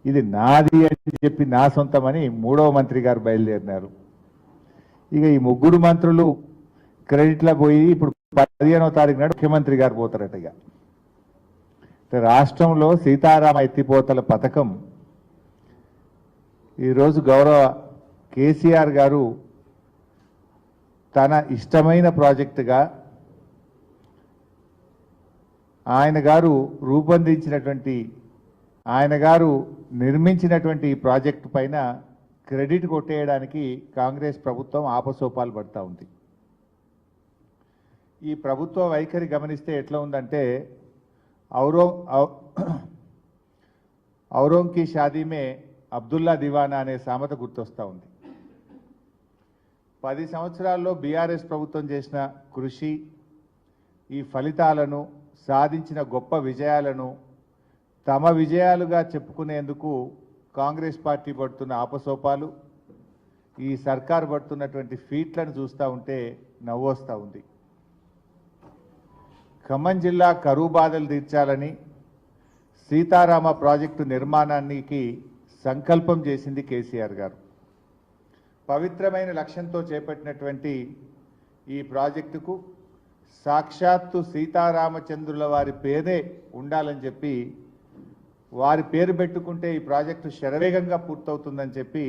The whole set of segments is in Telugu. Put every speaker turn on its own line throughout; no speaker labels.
ఇది నాది అని చెప్పి నా సొంతమని మూడవ మంత్రి గారు బయలుదేరినారు. ఇక ఈ ముగ్గురు మంత్రులు క్రెడిట్లో పోయి ఇప్పుడు 15వ తారీఖు నాడు ముఖ్యమంత్రి గారు పోతారట. ఇక రాష్ట్రంలో సీతారామ ఎత్తిపోతల పథకం ఈరోజు గౌరవ కేసీఆర్ గారు తన ఇష్టమైన ప్రాజెక్టుగా ఆయన గారు రూపొందించినటువంటి ఆయన గారు నిర్మించినటువంటి ఈ ప్రాజెక్టు పైన క్రెడిట్ కొట్టేయడానికి కాంగ్రెస్ ప్రభుత్వం ఆపసోపాలు పడతా ఉంది. ఈ ప్రభుత్వ వైఖరి గమనిస్తే ఎట్లా ఉందంటే ఔరోం కి షాదీ మే అబ్దుల్లా దివానా అనే సామెత గుర్తొస్తూ ఉంది. 10 సంవత్సరాల్లో బీఆర్ఎస్ ప్రభుత్వం చేసిన కృషి, ఈ ఫలితాలను సాధించిన గొప్ప విజయాలను తమ విజయాలుగా చెప్పుకునేందుకు కాంగ్రెస్ పార్టీ పడుతున్న ఆపసోపాలు, ఈ సర్కారు పడుతున్నటువంటి ఫీట్లను చూస్తూ ఉంటే నవ్వొస్తూ ఉంది. ఖమ్మం జిల్లా కరువు బాధలు తీర్చాలని సీతారామ ప్రాజెక్టు నిర్మాణానికి సంకల్పం చేసింది కేసీఆర్ గారు. పవిత్రమైన లక్ష్యంతో చేపట్టినటువంటి ఈ ప్రాజెక్టుకు సాక్షాత్తు సీతారామచంద్రుల వారి పేరే ఉండాలని చెప్పి, వారి పేరు పెట్టుకుంటే ఈ ప్రాజెక్టు శరవేగంగా పూర్తవుతుందని చెప్పి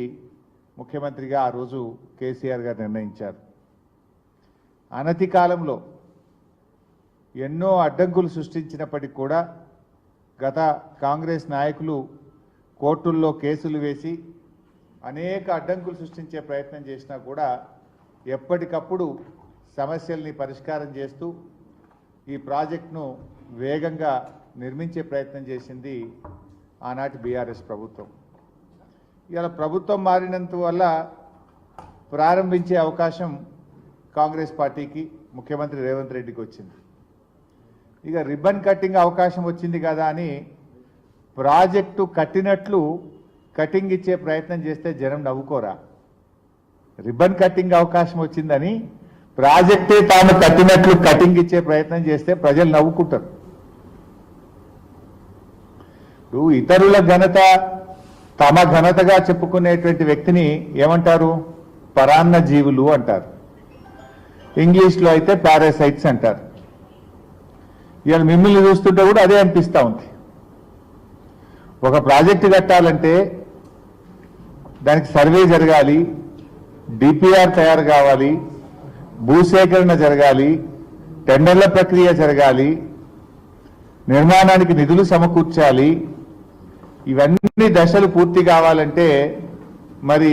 ముఖ్యమంత్రిగా ఆ రోజు కేసీఆర్ గారు నిర్ణయించారు. అనతి కాలంలో ఎన్నో అడ్డంకులు సృష్టించినప్పటికీ కూడా గత కాంగ్రెస్ నాయకులు కోర్టుల్లో కేసులు వేసి అనేక అడ్డంకులు సృష్టించే ప్రయత్నం చేసినా కూడా ఎప్పటికప్పుడు సమస్యల్ని పరిష్కారం చేస్తూ ఈ ప్రాజెక్టును వేగంగా నిర్మించే ప్రయత్నం చేసింది ఆనాటి బీఆర్ఎస్ ప్రభుత్వం. ఇలా ప్రభుత్వం మారినందువల్ల ప్రారంభించే అవకాశం కాంగ్రెస్ పార్టీకి, ముఖ్యమంత్రి రేవంత్ రెడ్డికి వచ్చింది. ఇక రిబ్బన్ కట్టింగ్ అవకాశం వచ్చింది కదా అని ప్రాజెక్టు కట్టినట్లు కటింగ్ ఇచ్చే ప్రయత్నం చేస్తే జనం నవ్వుకోరా? రిబ్బన్ కట్టింగ్ అవకాశం వచ్చిందని ప్రాజెక్టే తాను కట్టినట్లు కటింగ్ ఇచ్చే ప్రయత్నం చేస్తే ప్రజలు నవ్వుకుంటారు. ఇతరుల ఘనత తమ ఘనతగా చెప్పుకునేటువంటి వ్యక్తిని ఏమంటారు? పరాన్న జీవులు అంటారు. ఇంగ్లీష్లో అయితే పారాసైట్స్ అంటారు. ఇవాళ మిమ్మల్ని చూస్తుంటే కూడా అదే అనిపిస్తూ ఉంది. ఒక ప్రాజెక్టు కట్టాలంటే దానికి సర్వే జరగాలి, డిపిఆర్ తయారు కావాలి, భూసేకరణ జరగాలి, టెండర్ల ప్రక్రియ జరగాలి, నిర్మాణానికి నిధులు సమకూర్చాలి. ఇవన్నీ దశలు పూర్తి కావాలంటే మరి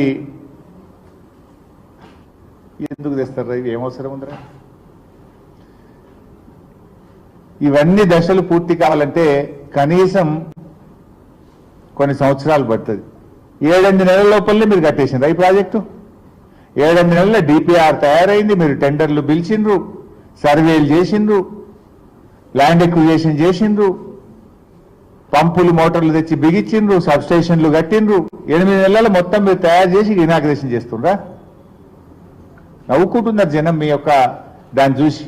ఎందుకు తెస్తారా? ఇవి ఏమవసరం ఉందిరా? ఇవన్నీ దశలు పూర్తి కావాలంటే కనీసం కొన్ని సంవత్సరాలు పడుతుంది. 7-8 నెలల లోపలనే మీరు కట్టేసిండ్రు ఈ ప్రాజెక్టు. 7-8 నెలల డిపిఆర్ తయారైంది, మీరు టెండర్లు పిలిచిండ్రు, సర్వేలు చేసిండ్రు, ల్యాండ్ ఎక్విజిషన్ చేసిండ్రు, పంపులు మోటార్లు తెచ్చి బిగించిండ్రు, సబ్స్టేషన్లు కట్టిండ్రు. 8 నెలల మొత్తం మీరు తయారు చేసి ఇనాగ్రేషన్ చేస్తుండ్రా? నవ్వుకుంటున్నారు జనం మీ యొక్క దాన్ని చూసి.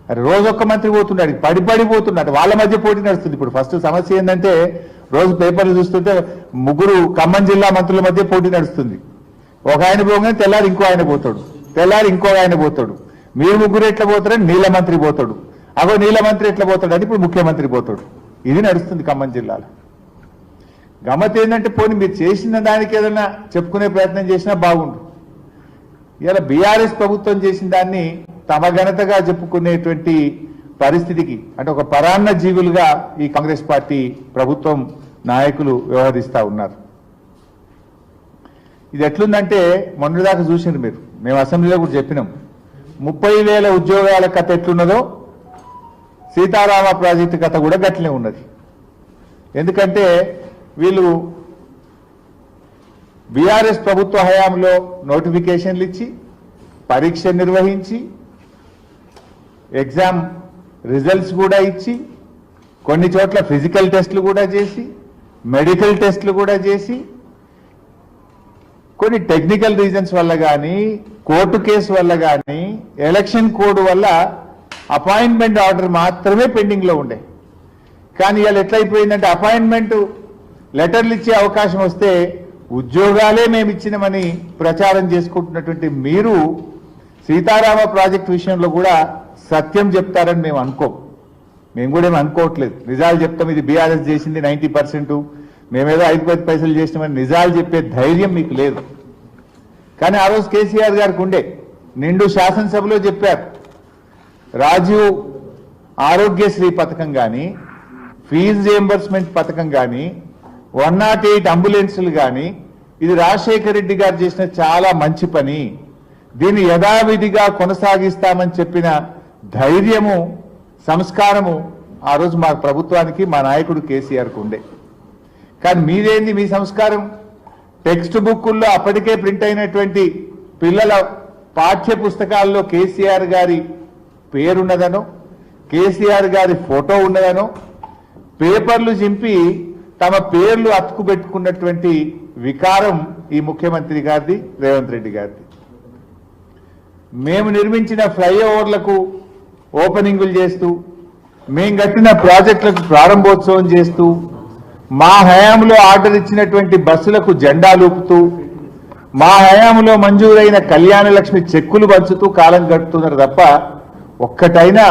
అరే రోజు ఒక్క మంత్రి పోతున్నాడు, పడిపోతున్నాడు, వాళ్ళ మధ్య పోటీ నడుస్తుంది. ఇప్పుడు ఫస్ట్ సమస్య ఏంటంటే రోజు పేపర్లు చూస్తుంటే ముగ్గురు ఖమ్మం జిల్లా మంత్రుల మధ్య పోటీ నడుస్తుంది. ఒక ఆయన పోగానే తెల్లారి ఇంకో ఆయన పోతాడు, తెల్లారి ఇంకో ఆయన పోతాడు. మీరు ముగ్గురు ఎట్లా పోతారని నీళ్ళ మంత్రి పోతాడు, అగో నీళ్ళ మంత్రి ఎట్లా పోతాడు అని ఇప్పుడు ముఖ్యమంత్రి పోతాడు. ఇది నడుస్తుంది ఖమ్మం జిల్లాలో. గమ్మత్ ఏంటంటే పోనీ మీరు చేసిన దానికి ఏదైనా చెప్పుకునే ప్రయత్నం చేసినా బాగుండు. ఇలా బీఆర్ఎస్ ప్రభుత్వం చేసిన దాన్ని తమ ఘనతగా చెప్పుకునేటువంటి పరిస్థితికి, అంటే ఒక పరాన్న జీవులుగా ఈ కాంగ్రెస్ పార్టీ ప్రభుత్వం నాయకులు వ్యవహరిస్తూ ఉన్నారు. ఇది ఎట్లుందంటే మొన్నటిదాకా చూసిండ్రు మీరు, మేము అసెంబ్లీలో కూడా చెప్పినాం. 30,000 ఉద్యోగాల కథ ఎట్లున్నదో సీతారామ ప్రాజెక్టు కథ కూడా గట్లనే ఉన్నది. ఎందుకంటే వీళ్ళు బీఆర్ఎస్ ప్రభుత్వ హయాంలో నోటిఫికేషన్లు ఇచ్చి, పరీక్ష నిర్వహించి, ఎగ్జామ్ రిజల్ట్స్ కూడా ఇచ్చి, కొన్ని చోట్ల ఫిజికల్ టెస్టులు కూడా చేసి, మెడికల్ టెస్టులు కూడా చేసి, కొన్ని టెక్నికల్ రీజన్స్ వల్ల కానీ, కోర్టు కేసు వల్ల కానీ, ఎలక్షన్ కోడ్ వల్ల అపాయింట్మెంట్ ఆర్డర్ మాత్రమే పెండింగ్లో ఉండే. కానీ ఇవాళ ఎట్లయిపోయిందంటే అపాయింట్మెంట్ లెటర్లు ఇచ్చే అవకాశం వస్తే ఉద్యోగాలే మేము ఇచ్చినామని ప్రచారం చేసుకుంటున్నటువంటి మీరు సీతారామ ప్రాజెక్టు విషయంలో కూడా సత్యం చెప్తారని మేము మేము కూడా ఏమి అనుకోవట్లేదు. నిజాలు చెప్తాం, ఇది బీఆర్ఎస్ చేసింది 90%, మేమేదో 5-10 పైసలు చేసినామని నిజాలు చెప్పే ధైర్యం మీకు లేదు. కానీ ఆ రోజు కేసీఆర్ గారికి ఉండే నిండు శాసనసభలో చెప్పారు, రాజీవ్ ఆరోగ్యశ్రీ పథకం కానీ, ఫీజు రియంబర్స్మెంట్ పథకం కానీ, 108 అంబులెన్సులు కానీ, ఇది రాజశేఖర రెడ్డి గారు చేసిన చాలా మంచి పని, దీన్ని యథావిధిగా కొనసాగిస్తామని చెప్పిన ధైర్యము, సంస్కారము ఆ రోజు మా ప్రభుత్వానికి, మా నాయకుడు కేసీఆర్కు ఉండే. కానీ మీదేంది మీ సంస్కారం? టెక్స్ట్ బుక్కుల్లో అప్పటికే ప్రింట్ అయినటువంటి పిల్లల పాఠ్య పుస్తకాల్లో కేసీఆర్ గారి పేరున్నదనో, కేసీఆర్ గారి ఫోటో ఉన్నదనో పేపర్లు చింపి తమ పేర్లు అతుకుబెట్టుకున్నటువంటి వికారం ఈ ముఖ్యమంత్రి గారిది, రేవంత్ రెడ్డి గారిది. మేము నిర్మించిన ఫ్లైఓవర్లకు ఓపెనింగులు చేస్తూ, మేము కట్టిన ప్రాజెక్టులకు ప్రారంభోత్సవం చేస్తూ, మా హయాంలో ఆర్డర్ ఇచ్చినటువంటి బస్సులకు జెండాలూపుతూ, మా హయాంలో మంజూరైన కళ్యాణ లక్ష్మి చెక్కులు పంచుతూ కాలం గడుపుతున్నారు తప్ప ఒక్కటైనా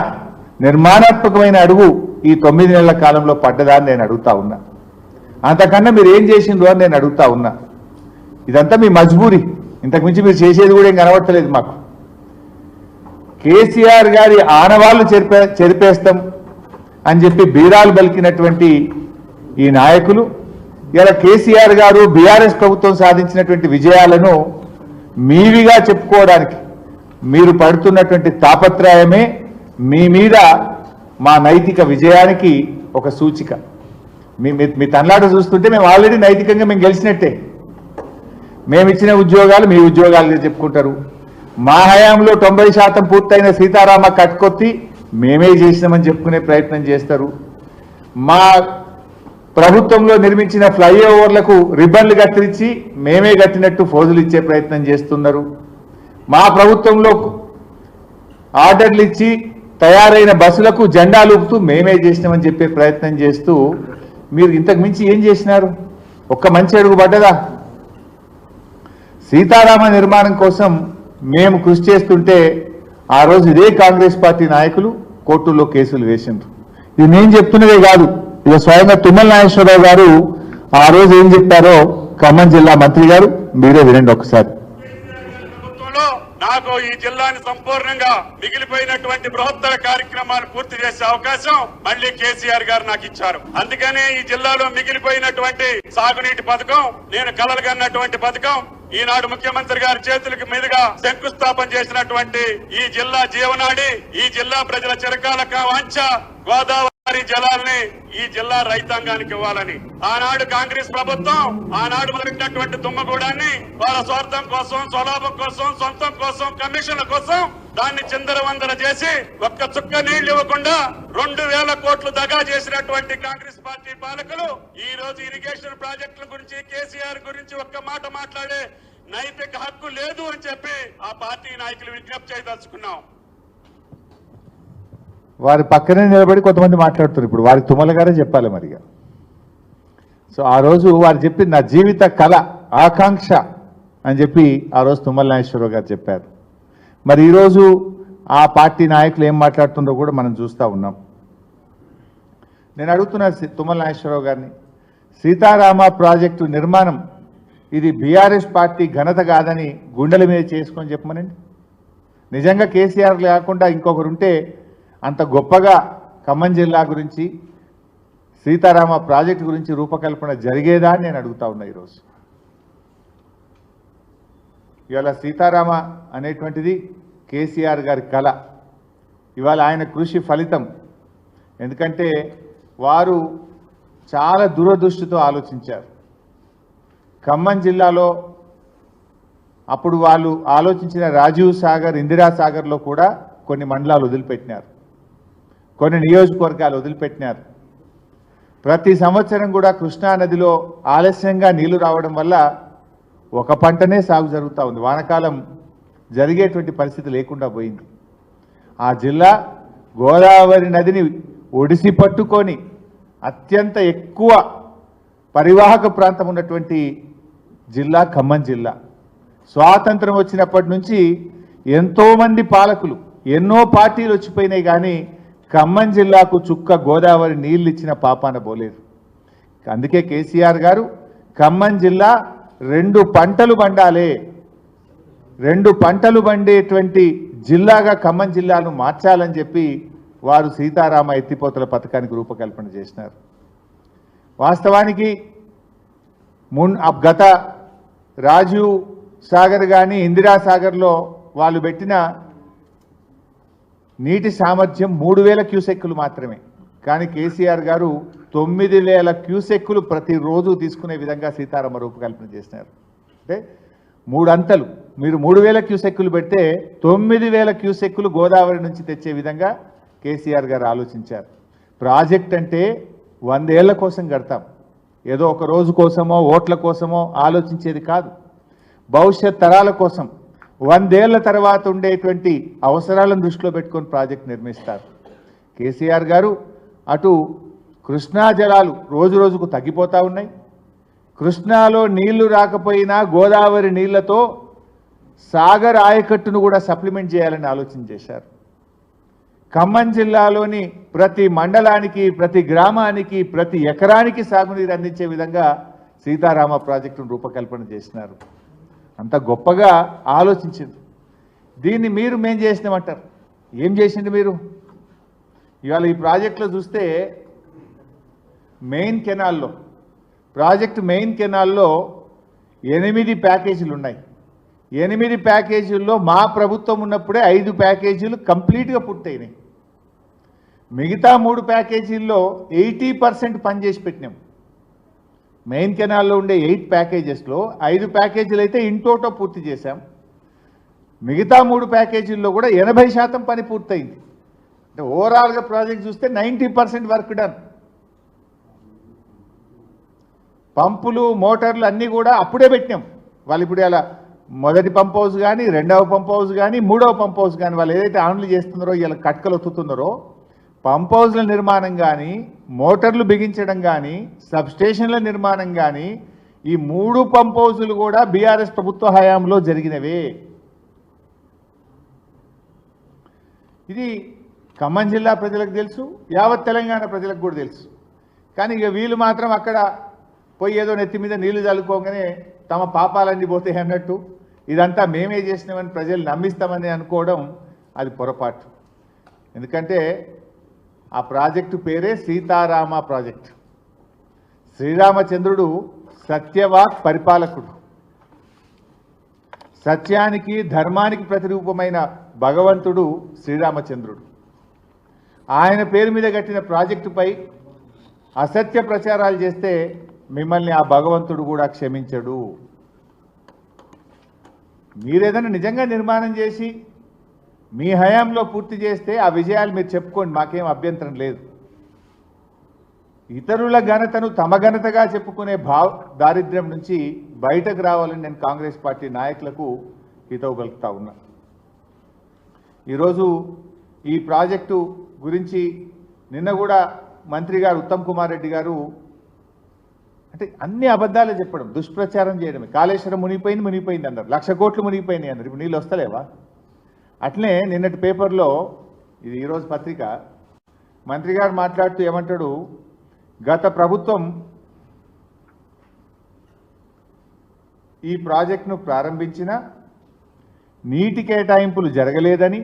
నిర్మాణాత్మకమైన అడుగు ఈ 9 నెలల కాలంలో పడ్డదా అని నేను అడుగుతా ఉన్నా. అంతకన్నా మీరు ఏం చేసిండ్రు అని నేను అడుగుతా ఉన్నా. ఇదంతా మీ మజ్బూరి, ఇంతకుమించి మీరు చేసేది కూడా ఏం కనబడతలేదు మాకు. కేసీఆర్ గారి ఆనవాళ్లు చెరిపేస్తాం అని చెప్పి బీరాలు బలికినటువంటి ఈ నాయకులు ఇలా కేసీఆర్ గారు బీఆర్ఎస్ ప్రభుత్వం సాధించినటువంటి విజయాలను మీవిగా చెప్పుకోవడానికి మీరు పడుతున్నటువంటి తాపత్రయమే మీ మీద మా నైతిక విజయానికి ఒక సూచిక. మీ తన్లాట చూస్తుంటే మేము ఆల్రెడీ నైతికంగా మేము గెలిచినట్టే. మేము ఇచ్చిన ఉద్యోగాలు మీ ఉద్యోగాలుగా చెప్పుకుంటారు. మా హయాంలో 90% పూర్తయిన సీతారామ కట్కొత్తి మేమే చేసినామని చెప్పుకునే ప్రయత్నం చేస్తారు. మా ప్రభుత్వంలో నిర్మించిన ఫ్లైఓవర్లకు రిబ్బన్లు కత్తిరించి మేమే కట్టినట్టు ఫోజులు ఇచ్చే ప్రయత్నం చేస్తున్నారు. మా ప్రభుత్వంలో ఆర్డర్లు ఇచ్చి తయారైన బస్సులకు జెండాలూపుతూ మేమే చేసినామని చెప్పే ప్రయత్నం చేస్తూ మీరు ఇంతకు మించి ఏం చేసినారు? ఒక్క మంచి అడుగు పడ్డదా? సీతారామ నిర్మాణం కోసం మేము కృషి చేస్తుంటే ఆ రోజు ఇదే కాంగ్రెస్ పార్టీ నాయకులు కోర్టుల్లో కేసులు వేసిండ్రు. ఇది నేను చెప్తున్నదే కాదు, ఇక స్వయంగా తుమ్మల నాగేశ్వరరావు గారు ఆ రోజు ఏం చెప్పారో ఖమ్మం జిల్లా మంత్రి గారు మీరే వినండి ఒకసారి.
నాకు ఈ జిల్లాని సంపూర్ణంగా మిగిలిపోయినటువంటి బృహత్తర కార్యక్రమాలు పూర్తి చేసే అవకాశం మళ్ళీ కేసీఆర్ గారు నాకు ఇచ్చారు. అందుకనే ఈ జిల్లాలో మిగిలిపోయినటువంటి సాగునీటి పథకం, నేను కలలుగన్నటువంటి పథకం, ఈనాడు ముఖ్యమంత్రి గారి చేతులకు మీదుగా శంకుస్థాపన చేసినటువంటి ఈ జిల్లా జీవనాడి, ఈ జిల్లా ప్రజల చిరకాల వాంఛ గోదావరి జలాల్ని ఈ జిల్లా రైతాంగానికి ఇవ్వాలని ఆనాడు కాంగ్రెస్ ప్రభుత్వం ఆనాడు మొదలైనటువంటి తుమ్మగూడాన్ని వాళ్ళ స్వార్థం కోసం, స్వలాభం కోసం, సొంతం కోసం, కమిషన్ల కోసం దాన్ని చిందరవందర చేసి ఒక్క చుక్క నీళ్లు ఇవ్వకుండా 2000 కోట్లు దగా చేసినటువంటి కాంగ్రెస్ పార్టీ పాలకులు ఈ రోజు ఇరిగేషన్ ప్రాజెక్టుల గురించి, కేసీఆర్ గురించి ఒక్క మాట మాట్లాడే నైతిక హక్కు లేదు అని చెప్పి ఆ పార్టీ నాయకులు విజ్ఞప్తి చేయదలుచుకున్నాం.
వారి పక్కనే నిలబడి కొంతమంది మాట్లాడుతున్నారు. ఇప్పుడు వారి తుమ్మల గారే చెప్పాలి మరిగా. సో ఆ రోజు వారు చెప్పింది నా జీవిత కళ, ఆకాంక్ష అని చెప్పి ఆ రోజు తుమ్మల నాగేశ్వరరావు గారు చెప్పారు. మరి ఈరోజు ఆ పార్టీ నాయకులు ఏం మాట్లాడుతుందో కూడా మనం చూస్తూ ఉన్నాం. నేను అడుగుతున్నా తుమ్మల నాగేశ్వరరావు గారిని, సీతారామ ప్రాజెక్టు నిర్మాణం ఇది బీఆర్ఎస్ పార్టీ ఘనత కాదని గుండెల మీద చేసుకొని చెప్పమనండి. నిజంగా కేసీఆర్ లేకుండా ఇంకొకరుంటే అంత గొప్పగా ఖమ్మం జిల్లా గురించి, సీతారామ ప్రాజెక్టు గురించి రూపకల్పన జరిగేదా అని నేను అడుగుతా ఉన్నా. ఈరోజు ఇవాళ సీతారామ అనేటువంటిది కేసీఆర్ గారి కళ, ఇవాళ ఆయన కృషి ఫలితం. ఎందుకంటే వారు చాలా దూరదృష్టితో ఆలోచించారు. ఖమ్మం జిల్లాలో అప్పుడు వాళ్ళు ఆలోచించిన రాజీవ్ సాగర్, ఇందిరా సాగర్లో కూడా కొన్ని మండలాలు వదిలిపెట్టినారు, కొన్ని నియోజకవర్గాలు వదిలిపెట్టినారు. ప్రతి సంవత్సరం కూడా కృష్ణానదిలో ఆలస్యంగా నీళ్లు రావడం వల్ల ఒక పంటనే సాగు జరుగుతూ ఉంది. వానాకాలం జరిగేటువంటి పరిస్థితి లేకుండా పోయింది. ఆ జిల్లా గోదావరి నదిని ఒడిసి పట్టుకొని అత్యంత ఎక్కువ పరివాహక ప్రాంతం ఉన్నటువంటి జిల్లా ఖమ్మం జిల్లా. స్వాతంత్రం వచ్చినప్పటి నుంచి ఎంతోమంది పాలకులు ఎన్నో పార్టీలు వచ్చిపోయినాయి, కానీ ఖమ్మం జిల్లాకు చుక్క గోదావరి నీళ్ళు ఇచ్చిన పాపాన పోలేదు. అందుకే కేసీఆర్ గారు ఖమ్మం జిల్లా 2 పంటలు పండాలి, 2 పంటలు పండేటువంటి జిల్లాగా ఖమ్మం జిల్లాను మార్చాలని చెప్పి వారు సీతారామ ఎత్తిపోతల పథకానికి రూపకల్పన చేసినారు. వాస్తవానికి గత రాజీవ్ సాగర్ కానీ ఇందిరాసాగర్లో వాళ్ళు పెట్టిన నీటి సామర్థ్యం 3000 క్యూసెక్కులు మాత్రమే. కానీ కేసీఆర్ గారు 9000 క్యూసెక్కులు ప్రతిరోజు తీసుకునే విధంగా సీతారామ రూపకల్పన చేసినారు. అంటే 3 అంతలు. మీరు 3000 క్యూసెక్కులు పెడితే 9000 క్యూసెక్కులు గోదావరి నుంచి తెచ్చే విధంగా కేసీఆర్ గారు ఆలోచించారు. ప్రాజెక్ట్ అంటే 100 ఏళ్ల కోసం కడతాం, ఏదో ఒక రోజు కోసమో ఓట్ల కోసమో ఆలోచించేది కాదు. భవిష్యత్ తరాల కోసం 100 ఏళ్ల తర్వాత ఉండేటువంటి అవసరాలను దృష్టిలో పెట్టుకొని ప్రాజెక్ట్ నిర్మిస్తారు. కేసీఆర్ గారు అటు కృష్ణా జలాలు రోజు రోజుకు తగ్గిపోతూ ఉన్నాయి, కృష్ణాలో నీళ్లు రాకపోయినా గోదావరి నీళ్లతో సాగర్ ఆయకట్టును కూడా సప్లిమెంట్ చేయాలని ఆలోచన చేశారు. ఖమ్మం జిల్లాలోని ప్రతి మండలానికి, ప్రతి గ్రామానికి, ప్రతి ఎకరానికి సాగునీరు అందించే విధంగా సీతారామ ప్రాజెక్టును రూపకల్పన చేసినారు. అంత గొప్పగా ఆలోచించింది. దీన్ని మేం చేసినామంటారు. ఏం చేసింది మీరు? ఇవాళ ఈ ప్రాజెక్టులో చూస్తే ప్రాజెక్టు మెయిన్ కెనాల్లో 8 ప్యాకేజీలు ఉన్నాయి. 8 ప్యాకేజీల్లో మా ప్రభుత్వం ఉన్నప్పుడే 5 ప్యాకేజీలు కంప్లీట్గా పూర్తయినాయి. మిగతా 3 ప్యాకేజీల్లో 80% పనిచేసి పెట్టినాం. మెయిన్ కెనాల్లో ఉండే 8 ప్యాకేజెస్లో 5 ప్యాకేజీలు అయితే ఇంటోటో పూర్తి చేశాం. మిగతా 3 ప్యాకేజీల్లో కూడా 80% పని పూర్తయింది. అంటే ఓవరాల్గా ప్రాజెక్ట్ చూస్తే 90% వర్క్ డన్. పంపులు, మోటార్లు అన్నీ కూడా అప్పుడే పెట్టినాం. వాళ్ళు ఇప్పుడు ఇలా మొదటి పంప్ హౌస్ కానీ, 2వ పంప్ హౌస్ కానీ, 3వ పంప్ హౌస్ కానీ వాళ్ళు ఏదైతే ఆన్లు చేస్తున్నారో, ఇలా కట్కలు ఒత్తుతున్నారో, పంప్ హౌస్ల నిర్మాణం కానీ, మోటార్లు బిగించడం కానీ, సబ్స్టేషన్ల నిర్మాణం కానీ, ఈ 3 పంప్ హౌజులు కూడా బీఆర్ఎస్ ప్రభుత్వ హయాంలో జరిగినవే. ఇది ఖమ్మం జిల్లా ప్రజలకు తెలుసు, యావత్ తెలంగాణ ప్రజలకు కూడా తెలుసు. కానీ ఇక వీళ్ళు మాత్రం అక్కడ పోయి ఏదో నెత్తి మీద నీళ్లు చల్లుకోగానే తమ పాపాలన్నీ పోతాయి అన్నట్టు ఇదంతా మేమే చేసినామని ప్రజలు నమ్మిస్తామని అనుకోవడం అది పొరపాటు. ఎందుకంటే ఆ ప్రాజెక్టు పేరే సీతారామ ప్రాజెక్టు. శ్రీరామచంద్రుడు సత్యవాక్ పరిపాలకుడు, సత్యానికి ధర్మానికి ప్రతిరూపమైన భగవంతుడు శ్రీరామచంద్రుడు. ఆయన పేరు మీద కట్టిన ప్రాజెక్టుపై అసత్య ప్రచారాలు చేస్తే మిమ్మల్ని ఆ భగవంతుడు కూడా క్షమించడు. మీరేదైనా నిజంగా నిర్మాణం చేసి మీ హయాంలో పూర్తి చేస్తే ఆ విజయాలు మీరు చెప్పుకోండి, మాకేం అభ్యంతరం లేదు. ఇతరుల ఘనతను తమ ఘనతగా చెప్పుకునే దారిద్ర్యం నుంచి బయటకు రావాలని నేను కాంగ్రెస్ పార్టీ నాయకులకు హితవు పలుకుతా ఉన్నా. ఈరోజు ఈ ప్రాజెక్టు గురించి నిన్న కూడా మంత్రి గారు ఉత్తమ్ కుమార్ రెడ్డి గారు అంటే అన్ని అబద్ధాలే చెప్పడం, దుష్ప్రచారం చేయడమే. కాళేశ్వరం మునిగిపోయింది అన్నారు, 1,00,000 కోట్లు మునిగిపోయినాయి అన్నారు. ఇప్పుడు నీళ్ళు వస్తలేవా? అట్లనే నిన్నటి పేపర్లో, ఇది ఈరోజు పత్రిక, మంత్రి గారు మాట్లాడుతూ ఏమంటాడు, గత ప్రభుత్వం ఈ ప్రాజెక్టును ప్రారంభించిన నీటి కేటాయింపులు జరగలేదని,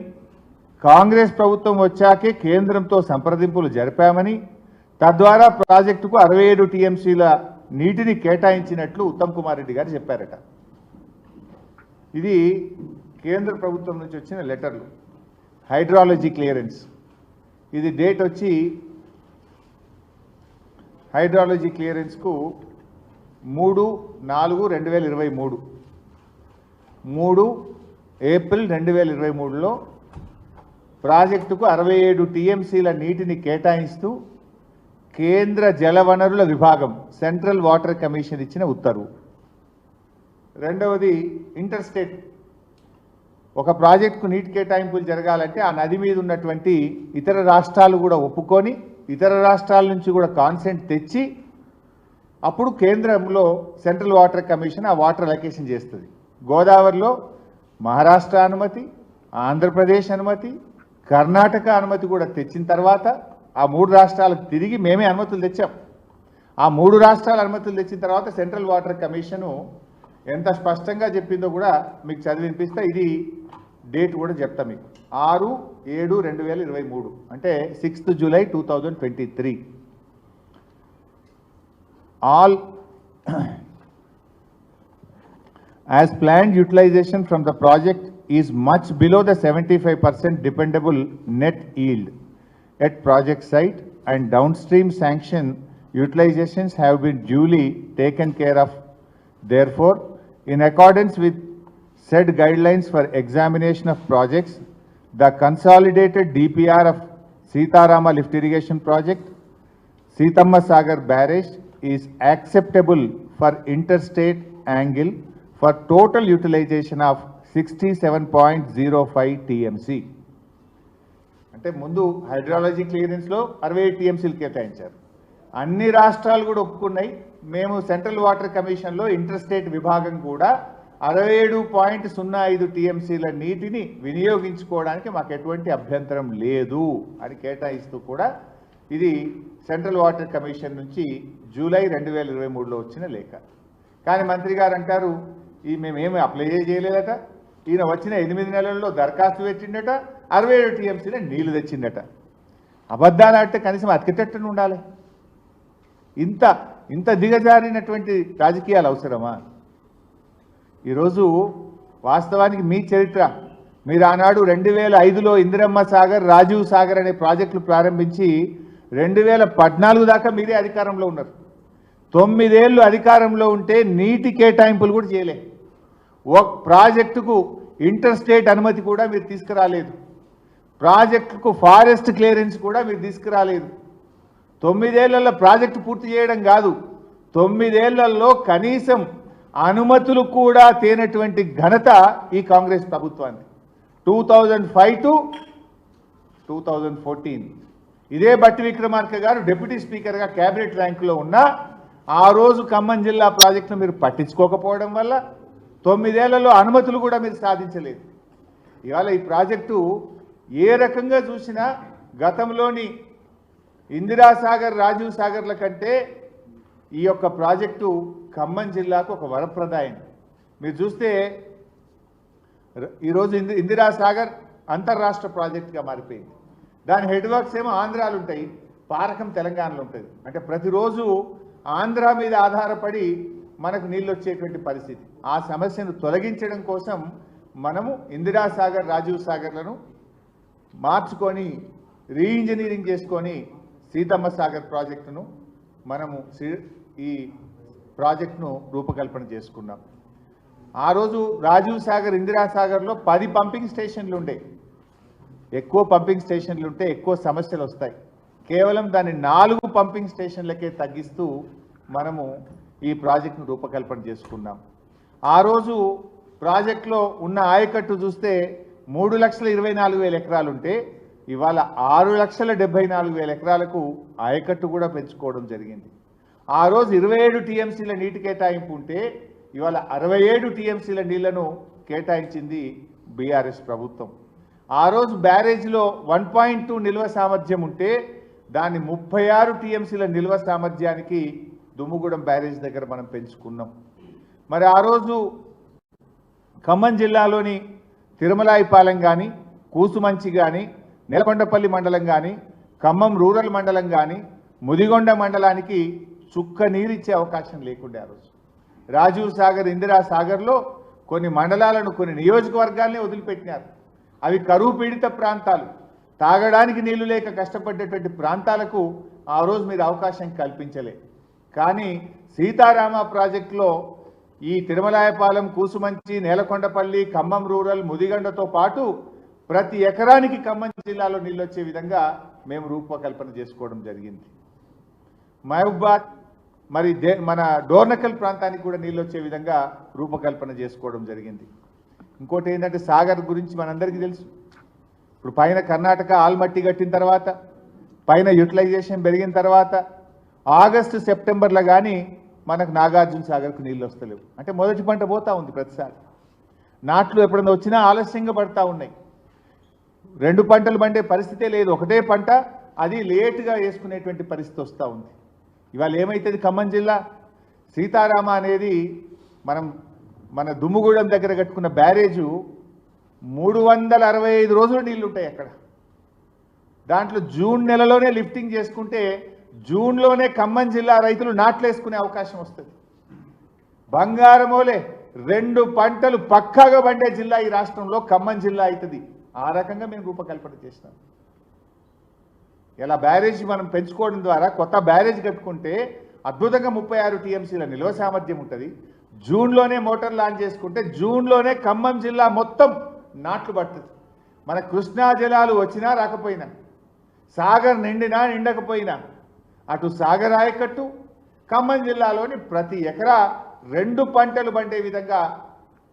కాంగ్రెస్ ప్రభుత్వం వచ్చాకే కేంద్రంతో సంప్రదింపులు జరిపామని, తద్వారా ప్రాజెక్టుకు 67 టీఎంసీల నీటిని కేటాయించినట్లు ఉత్తమ్ కుమార్ రెడ్డి గారు చెప్పారట. ఇది కేంద్ర ప్రభుత్వం నుంచి వచ్చిన లెటర్లు, హైడ్రాలజీ క్లియరెన్స్. ఇది డేట్ వచ్చి హైడ్రాలజీ క్లియరెన్స్కు 3/4/2023, 3 ఏప్రిల్ 2023లో ప్రాజెక్టుకు 67 టీఎంసీల నీటిని కేటాయిస్తూ కేంద్ర జలవనరుల విభాగం, సెంట్రల్ వాటర్ కమిషన్ ఇచ్చిన ఉత్తర్వు. రెండవది, ఇంటర్ స్టేట్ ఒక ప్రాజెక్టుకు నీటి కేటాయింపులు జరగాలంటే ఆ నది మీద ఉన్నటువంటి ఇతర రాష్ట్రాలు కూడా ఒప్పుకొని, ఇతర రాష్ట్రాల నుంచి కూడా కాన్సెంట్ తెచ్చి అప్పుడు కేంద్రంలో సెంట్రల్ వాటర్ కమిషన్ ఆ వాటర్ అలొకేషన్ చేస్తుంది. గోదావరిలో మహారాష్ట్ర అనుమతి, ఆంధ్రప్రదేశ్ అనుమతి, కర్ణాటక అనుమతి కూడా తెచ్చిన తర్వాత ఆ 3 రాష్ట్రాలకు తిరిగి మేమే అనుమతులు తెచ్చాం. ఆ 3 రాష్ట్రాల అనుమతులు తెచ్చిన తర్వాత సెంట్రల్ వాటర్ కమిషను ఎంత స్పష్టంగా చెప్పిందో కూడా మీకు చదివి వినిపిస్తా. ఇది డేట్ కూడా చెప్తా మీకు. 6/7/2023 అంటే 6th July 2023. All as planned utilization from the project is much below the 75% dependable net yield at project site, and downstream sanction utilizations have been duly taken care of. Therefore, in accordance with said guidelines for examination of projects, the consolidated DPR of Sitarama Lift Irrigation Project, Sitamma Sagar Barrage is acceptable for interstate angle for total utilization of 67.05 TMC. అంటే ముందు హైడ్రాలజీ క్లియరెన్స్లో 68 TMCలు కేటాయించారు. అన్ని రాష్ట్రాలు కూడా ఒప్పుకున్నాయి. మేము సెంట్రల్ వాటర్ కమిషన్లో ఇంటర్స్టేట్ విభాగం కూడా 67.05 TMCల నీటిని వినియోగించుకోవడానికి మాకు ఎటువంటి అభ్యంతరం లేదు అని కేటాయిస్తూ కూడా ఇది సెంట్రల్ వాటర్ కమిషన్ నుంచి జూలై 2023లో వచ్చిన లేఖ. కానీ మంత్రి గారు అంటారు ఈ మేమేమి అప్లై చేయలేదట, ఈయన వచ్చిన 8 నెలల్లో దరఖాస్తు పెట్టిండట, 67 TMCల నీళ్లు తెచ్చిండట. అబద్ధాలు ఆడితే కనీసం అతికెట్టని ఉండాలి. ఇంత దిగజారినటువంటి రాజకీయాలు అవసరమా? ఈరోజు వాస్తవానికి మీ చరిత్ర, మీరు ఆనాడు 2005లో ఇందిరమ్మ సాగర్, రాజీవ్ సాగర్ అనే ప్రాజెక్టులు ప్రారంభించి 2014 దాకా మీరే అధికారంలో ఉన్నారు. 9 ఏళ్ళు అధికారంలో ఉంటే నీటి కేటాయింపులు కూడా చేయలే. ఒక ప్రాజెక్టుకు ఇంటర్స్టేట్ అనుమతి కూడా మీరు తీసుకురాలేదు. ప్రాజెక్టుకు ఫారెస్ట్ క్లియరెన్స్ కూడా మీరు తీసుకురాలేదు. 9 ఏళ్లలో ప్రాజెక్టు పూర్తి చేయడం కాదు, 9 ఏళ్లలో కనీసం అనుమతులు కూడా తేనటువంటి ఘనత ఈ కాంగ్రెస్ ప్రభుత్వాన్ని. 2005 to 2014 ఇదే బట్టి విక్రమార్క గారు డిప్యూటీ స్పీకర్గా క్యాబినెట్ ర్యాంకులో ఉన్నా ఆ రోజు ఖమ్మం జిల్లా ప్రాజెక్టును మీరు పట్టించుకోకపోవడం వల్ల 9 ఏళ్లలో అనుమతులు కూడా మీరు సాధించలేదు. ఇవాళ ఈ ప్రాజెక్టు ఏ రకంగా చూసినా గతంలోని ఇందిరాసాగర్, రాజీవ్ సాగర్ల కంటే ఈ యొక్క ప్రాజెక్టు ఖమ్మం జిల్లాకు ఒక వరప్రదాయం. మీరు చూస్తే ఈరోజు ఇందిరాసాగర్ అంతర్రాష్ట్ర ప్రాజెక్టుగా మారిపోయింది. దాని హెడ్ వర్క్స్ ఏమో ఆంధ్రాలు ఉంటాయి, పారకం తెలంగాణలో ఉంటుంది. అంటే ప్రతిరోజు ఆంధ్ర మీద ఆధారపడి మనకు నీళ్ళు వచ్చేటువంటి పరిస్థితి. ఆ సమస్యను తొలగించడం కోసం మనము ఇందిరాసాగర్, రాజీవ్ సాగర్లను మార్చుకొని రీఇంజనీరింగ్ చేసుకొని సీతమ్మ సాగర్ ప్రాజెక్టును మనము ఈ ప్రాజెక్టును రూపకల్పన చేసుకున్నాం. ఆ రోజు రాజీవ్ సాగర్, ఇందిరాసాగర్లో 10 పంపింగ్ స్టేషన్లు ఉండే. ఎక్కువ పంపింగ్ స్టేషన్లు ఉంటే ఎక్కువ సమస్యలు వస్తాయి. కేవలం దాన్ని 4 పంపింగ్ స్టేషన్లకే తగ్గిస్తూ మనము ఈ ప్రాజెక్టును రూపకల్పన చేసుకున్నాం. ఆ రోజు ప్రాజెక్టులో ఉన్న ఆయకట్టు చూస్తే 3,24,000 ఎకరాలు ఉంటే ఇవాళ 6,74,000 ఎకరాలకు ఆయకట్టు కూడా పెంచుకోవడం జరిగింది. ఆ రోజు 27 TMCల నీటి కేటాయింపు ఉంటే ఇవాళ 67 TMCల నీళ్లను కేటాయించింది బీఆర్ఎస్ ప్రభుత్వం. ఆ రోజు బ్యారేజ్లో 1.2 నిల్వ సామర్థ్యం ఉంటే దాన్ని 36 TMCల నిల్వ సామర్థ్యానికి దుమ్ముగూడెం బ్యారేజ్ దగ్గర మనం పెంచుకున్నాం. మరి ఆ రోజు ఖమ్మం జిల్లాలోని తిరుమలాయిపాలెం కానీ, కూసుమంచి కానీ, నెలకొండపల్లి మండలం కానీ, ఖమ్మం రూరల్ మండలం కానీ, ముదిగొండ మండలానికి చుక్క నీరిచ్చే అవకాశం లేకుండే. ఆ రోజు రాజీవ్ సాగర్, ఇందిరా సాగర్లో కొన్ని మండలాలను, కొన్ని నియోజకవర్గాల్ని వదిలిపెట్టినారు. అవి కరువు పీడిత ప్రాంతాలు, తాగడానికి నీళ్లు లేక కష్టపడ్డటువంటి ప్రాంతాలకు ఆ రోజు మీరు అవకాశం కల్పించలే. కానీ సీతారామ ప్రాజెక్టులో ఈ తిరుమలాయపాలెం, కూసుమంచి, నేలకొండపల్లి, ఖమ్మం రూరల్, ముదిగండతో పాటు ప్రతి ఎకరానికి ఖమ్మం జిల్లాలో నీళ్ళు వచ్చే విధంగా మేము రూపకల్పన చేసుకోవడం జరిగింది. మహబూబాద్ మరి మన డోర్నకల్ ప్రాంతానికి కూడా నీళ్ళు వచ్చే విధంగా రూపకల్పన చేసుకోవడం జరిగింది. ఇంకోటి ఏంటంటే సాగర్ గురించి మనందరికీ తెలుసు. ఇప్పుడు పైన కర్ణాటక ఆల్మట్టి కట్టిన తర్వాత, పైన యూటిలైజేషన్ పెరిగిన తర్వాత ఆగస్టు సెప్టెంబర్లో కానీ మనకు నాగార్జున సాగర్కు నీళ్ళు వస్తలేవు. అంటే మొదటి పంట పోతా ఉంది ప్రతిసారి. నాట్లు ఎప్పుడన్నా వచ్చినా ఆలస్యంగా పడతా ఉన్నాయి. 2 పంటలు పండే పరిస్థితే లేదు, ఒకటే పంట, అది లేటుగా వేసుకునేటువంటి పరిస్థితి వస్తూ ఉంది. ఇవాళ ఏమైతుంది, ఖమ్మం జిల్లా సీతారామ అనేది మన దుమ్ముగూడెం దగ్గర కట్టుకున్న బ్యారేజు 365 రోజులు నీళ్లు ఉంటాయి అక్కడ. దాంట్లో జూన్ నెలలోనే లిఫ్టింగ్ చేసుకుంటే జూన్లోనే ఖమ్మం జిల్లా రైతులు నాట్లేసుకునే అవకాశం వస్తుంది. బంగారమోలే 2 పంటలు పక్కాగా పండే జిల్లా ఈ రాష్ట్రంలో ఖమ్మం జిల్లా అవుతుంది. ఆ రకంగా మేము రూపకల్పన చేసినాం. ఇలా బ్యారేజ్ మనం పెంచుకోవడం ద్వారా కొత్త బ్యారేజ్ కట్టుకుంటే అద్భుతంగా 36 టీఎంసీల నిల్వ సామర్థ్యం ఉంటుంది. జూన్లోనే మోటార్ లాంచ్ చేసుకుంటే జూన్లోనే ఖమ్మం జిల్లా మొత్తం నాట్లు పడుతుంది. మన కృష్ణా జలాలు వచ్చినా రాకపోయినా, సాగర్ నిండినా నిండకపోయినా, అటు సాగర్ ఆయకట్టు ఖమ్మం జిల్లాలోని ప్రతి ఎకరా 2 పంటలు పండే విధంగా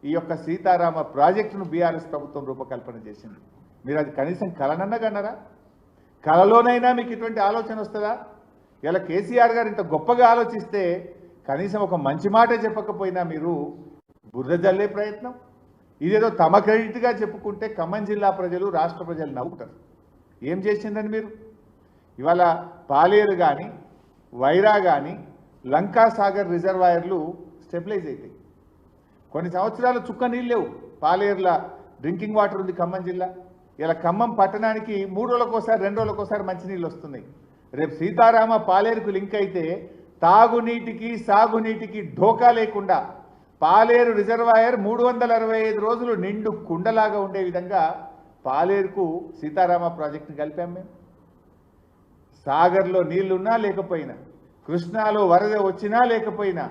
ఈ యొక్క సీతారామ ప్రాజెక్టును బీఆర్ఎస్ ప్రభుత్వం రూపకల్పన చేసింది. మీరు అది కనీసం కలనన్నగన్నారా? కలలోనైనా మీకు ఇటువంటి ఆలోచన వస్తుందా? ఇలా కేసీఆర్ గారు ఇంత గొప్పగా ఆలోచిస్తే కనీసం ఒక మంచి మాట చెప్పకపోయినా మీరు బురద జల్లే ప్రయత్నం. ఇదేదో తమ క్రెడిట్గా చెప్పుకుంటే ఖమ్మం జిల్లా ప్రజలు, రాష్ట్ర ప్రజలు నవ్వుతారు. ఏం చేసిందని మీరు ఇవాళ పాలేరు కానీ, వైరా కానీ, లంకా సాగర్ రిజర్వాయర్లు స్టెబిలైజ్ అవుతాయి. కొన్ని సంవత్సరాలు చుక్క నీళ్ళు లేవు. పాలేరుల డ్రింకింగ్ వాటర్ ఉంది ఖమ్మం జిల్లా. ఇలా ఖమ్మం పట్టణానికి 3 రోజులకోసారి 2 రోజులకోసారి మంచినీళ్ళు వస్తున్నాయి. రేపు సీతారామ పాలేరుకు లింక్ అయితే తాగునీటికి సాగునీటికి ఢోకా లేకుండా పాలేరు రిజర్వాయర్ 365 రోజులు నిండు కుండలాగా ఉండే విధంగా పాలేరుకు సీతారామ ప్రాజెక్టుని కలిపాం మేము. సాగర్లో నీళ్లున్నా లేకపోయినా, కృష్ణాలో వరద వచ్చినా లేకపోయినా,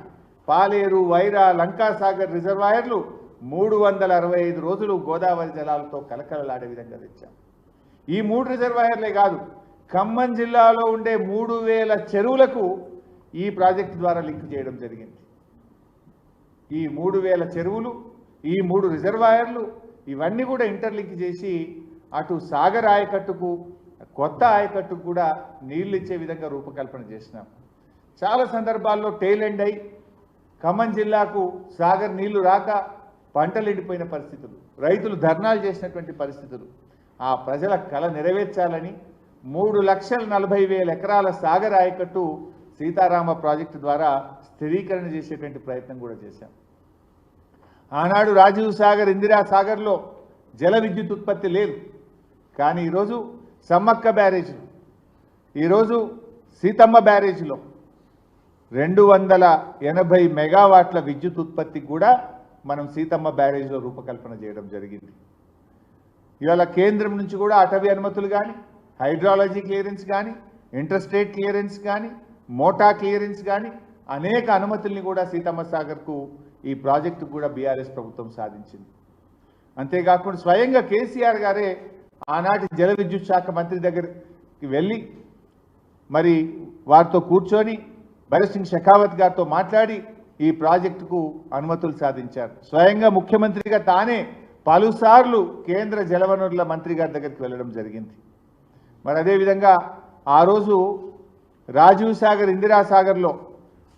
పాలేరు, వైరా, లంకా సాగర్ రిజర్వాయర్లు 365 రోజులు గోదావరి జలాలతో కలకలలాడే విధంగా తెచ్చాం. ఈ 3 రిజర్వాయర్లే కాదు, ఖమ్మం జిల్లాలో ఉండే 3000 చెరువులకు ఈ ప్రాజెక్టు ద్వారా లింక్ చేయడం జరిగింది. ఈ 3000 చెరువులు, ఈ 3 రిజర్వాయర్లు ఇవన్నీ కూడా ఇంటర్లింక్ చేసి అటు సాగర్ ఆయకట్టుకు, కొత్త ఆయకట్టుకు కూడా నీళ్లు ఇచ్చే విధంగా రూపకల్పన చేసినాం. చాలా సందర్భాల్లో టెయిల్ ఎండ్ అయి ఖమ్మం జిల్లాకు సాగర్ నీళ్లు రాక పంటలు ఎండిపోయిన పరిస్థితులు, రైతులు ధర్నాలు చేసినటువంటి పరిస్థితులు. ఆ ప్రజల కళ నెరవేర్చాలని 3,40,000 ఎకరాల సాగర్ ఆయకట్టు సీతారామ ప్రాజెక్టు ద్వారా స్థిరీకరణ చేసేటువంటి ప్రయత్నం కూడా చేశాం. ఆనాడు రాజీవ్ సాగర్, ఇందిరా సాగర్లో జల విద్యుత్ ఉత్పత్తి లేదు. కానీ ఈరోజు సమ్మక్క బ్యారేజ్లో, ఈరోజు సీతమ్మ బ్యారేజ్లో 280 మెగావాట్ల విద్యుత్ ఉత్పత్తికి కూడా మనం సీతమ్మ బ్యారేజ్లో రూపకల్పన చేయడం జరిగింది. ఇవాళ కేంద్రం నుంచి కూడా అటవీ అనుమతులు కానీ, హైడ్రాలజీ క్లియరెన్స్ కానీ, ఇంటర్స్టేట్ క్లియరెన్స్ కానీ, మోటా క్లియరెన్స్ కానీ అనేక అనుమతుల్ని కూడా సీతమ్మ సాగర్కు ఈ ప్రాజెక్టు కూడా బీఆర్ఎస్ ప్రభుత్వం సాధించింది. అంతేకాకుండా స్వయంగా కేసీఆర్ గారే ఆనాటి జల విద్యుత్ శాఖ మంత్రి దగ్గరికి వెళ్ళి మరి వారితో కూర్చొని భరత్ సింగ్ షెకావత్ గారితో మాట్లాడి ఈ ప్రాజెక్టుకు అనుమతులు సాధించారు. స్వయంగా ముఖ్యమంత్రిగా తానే పలుసార్లు కేంద్ర జలవనరుల మంత్రి గారి దగ్గరికి వెళ్ళడం జరిగింది. మరి అదేవిధంగా ఆ రోజు రాజీవ్ సాగర్, ఇందిరా సాగర్లో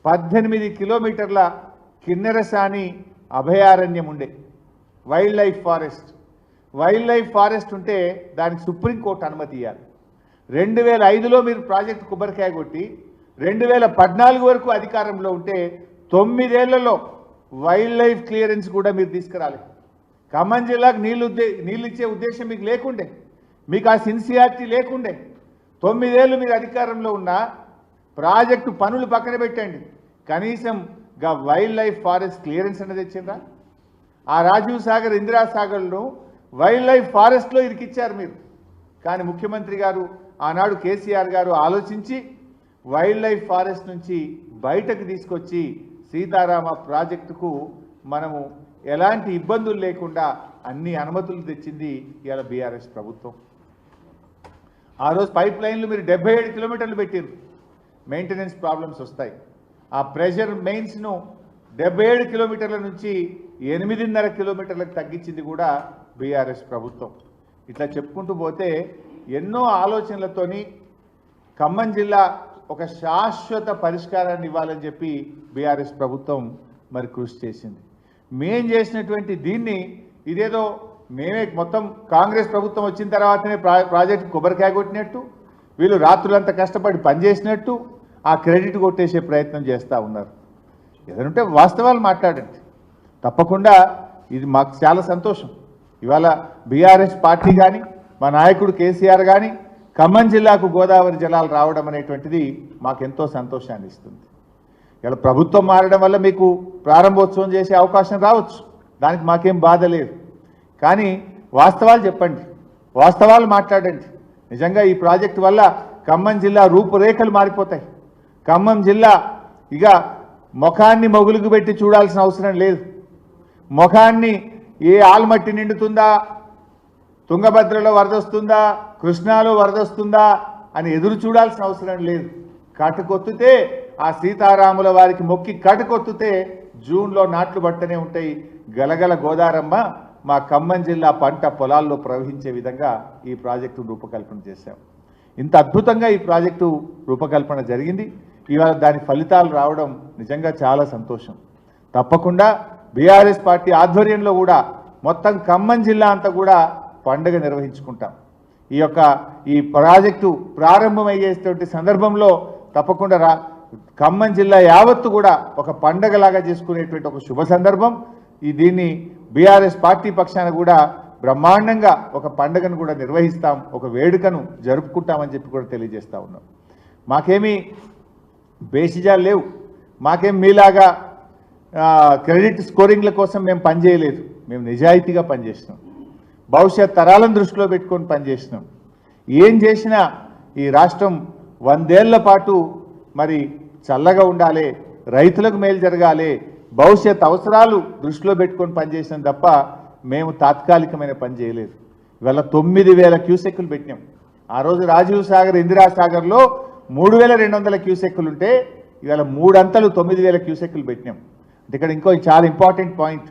18 కిలోమీటర్ల కిన్నెరసాని అభయారణ్యం ఉండే wild life forest. Wild life forest ఉంటే దానికి సుప్రీంకోర్టు అనుమతి ఇవ్వాలి. 2005లో మీరు ప్రాజెక్టు కొబ్బరికాయ కొట్టి 2014 వరకు అధికారంలో ఉంటే 9 ఏళ్లలో వైల్డ్ లైఫ్ క్లియరెన్స్ కూడా మీరు తీసుకురాలి. ఖమ్మం జిల్లాకు నీళ్ళు ఇచ్చే ఉద్దేశం మీకు లేకుండే, మీకు ఆ సిన్సియారిటీ లేకుండే. 9 ఏళ్ళు మీరు అధికారంలో ఉన్న ప్రాజెక్టు పనులు పక్కన పెట్టండి, కనీసం వైల్డ్ లైఫ్ ఫారెస్ట్ క్లియరెన్స్ అనేది తెచ్చిందా? ఆ రాజీవ్ సాగర్, ఇందిరా సాగర్ను వైల్డ్ లైఫ్ ఫారెస్ట్లో ఇరికిచ్చారు మీరు. కానీ ముఖ్యమంత్రి గారు ఆనాడు కేసీఆర్ గారు ఆలోచించి వైల్డ్ లైఫ్ ఫారెస్ట్ నుంచి బయటకు తీసుకొచ్చి సీతారామ ప్రాజెక్టుకు మనము ఎలాంటి ఇబ్బందులు లేకుండా అన్ని అనుమతులు తెచ్చింది ఇవాళ బీఆర్ఎస్ ప్రభుత్వం. ఆ రోజు పైప్ లైన్లు మీరు 77 కిలోమీటర్లు పెట్టారు, మెయింటెనెన్స్ ప్రాబ్లమ్స్ వస్తాయి. ఆ ప్రెషర్ మెయిన్స్ను 77 కిలోమీటర్ల నుంచి 8.5 కిలోమీటర్లకు తగ్గించింది కూడా బీఆర్ఎస్ ప్రభుత్వం. ఇట్లా చెప్పుకుంటూ పోతే ఎన్నో ఆలోచనలతోని ఖమ్మం జిల్లా ఒక శాశ్వత పరిష్కారాన్ని ఇవ్వాలని చెప్పి బీఆర్ఎస్ ప్రభుత్వం మరి కృషి చేసింది. మేం చేసినటువంటి దీన్ని ఇదేదో మేమే మొత్తం కాంగ్రెస్ ప్రభుత్వం వచ్చిన తర్వాతనే ప్రాజెక్టు కొబ్బరికాయ కొట్టినట్టు, వీళ్ళు రాత్రులంతా కష్టపడి పనిచేసినట్టు ఆ క్రెడిట్ కొట్టేసే ప్రయత్నం చేస్తూ ఉన్నారు. ఏదంటే వాస్తవాలు మాట్లాడండి. తప్పకుండా ఇది మాకు చాలా సంతోషం. ఇవాళ బీఆర్ఎస్ పార్టీ కానీ మా నాయకుడు కేసీఆర్ కానీ ఖమ్మం జిల్లాకు గోదావరి జలాలు రావడం అనేటువంటిది మాకెంతో సంతోషాన్ని ఇస్తుంది. ఇలా ప్రభుత్వం మారడం వల్ల మీకు ప్రారంభోత్సవం చేసే అవకాశం రావచ్చు, దానికి మాకేం బాధ లేదు. కానీ వాస్తవాలు చెప్పండి, వాస్తవాలు మాట్లాడండి. నిజంగా ఈ ప్రాజెక్టు వల్ల ఖమ్మం జిల్లా రూపురేఖలు మారిపోతాయి. ఖమ్మం జిల్లా ఇక ముఖాన్ని మొగులుగు పెట్టి చూడాల్సిన అవసరం లేదు. ముఖాన్ని ఏ ఆల్మట్టి నిండుతుందా, తుంగభద్రలో వరదొస్తుందా, కృష్ణాలో వరదొస్తుందా అని ఎదురు చూడాల్సిన అవసరం లేదు. కటుకొత్తుతే ఆ సీతారాముల వారికి మొక్కి కటుకొత్తుతే జూన్లో నాట్లు పట్టనే ఉంటాయి. గలగల గోదారమ్మ మా ఖమ్మం జిల్లా పంట పొలాల్లో ప్రవహించే విధంగా ఈ ప్రాజెక్టు రూపకల్పన చేశాం. ఇంత అద్భుతంగా ఈ ప్రాజెక్టు రూపకల్పన జరిగింది. ఇవాళ దాని ఫలితాలు రావడం నిజంగా చాలా సంతోషం. తప్పకుండా బీఆర్ఎస్ పార్టీ ఆధ్వర్యంలో కూడా మొత్తం ఖమ్మం జిల్లా అంతా కూడా పండుగ నిర్వహించుకుంటాం. ఈ ప్రాజెక్టు ప్రారంభమయ్యేటువంటి సందర్భంలో తప్పకుండా ఖమ్మం జిల్లా యావత్తు కూడా ఒక పండగలాగా చేసుకునేటువంటి ఒక శుభ సందర్భం. దీన్ని బీఆర్ఎస్ పార్టీ పక్షాన కూడా బ్రహ్మాండంగా ఒక పండుగను కూడా నిర్వహిస్తాం, ఒక వేడుకను జరుపుకుంటామని చెప్పి కూడా తెలియజేస్తా ఉన్నాం. మాకేమీ బేసిజాలు లేవు, మాకేం మీలాగా క్రెడిట్ స్కోరింగ్ల కోసం మేము పనిచేయలేదు. మేము నిజాయితీగా పనిచేసినాం, భవిష్యత్ తరాలను దృష్టిలో పెట్టుకొని పనిచేసినాం. ఏం చేసినా ఈ రాష్ట్రం 100 ఏళ్ల పాటు మరి చల్లగా ఉండాలి, రైతులకు మేలు జరగాలి, భవిష్యత్ అవసరాలు దృష్టిలో పెట్టుకొని పనిచేసినాం తప్ప మేము తాత్కాలికమైన పని చేయలేదు. ఇవాళ 9000 క్యూసెక్కులు పెట్టినాం. ఆ రోజు రాజీవ్ సాగర్, ఇందిరాసాగర్లో 3200 క్యూసెక్కులు ఉంటే ఇవాళ 3 అంతలు 9000 క్యూసెక్కులు పెట్టినాం. అంటే ఇక్కడ ఇంకో చాలా ఇంపార్టెంట్ పాయింట్,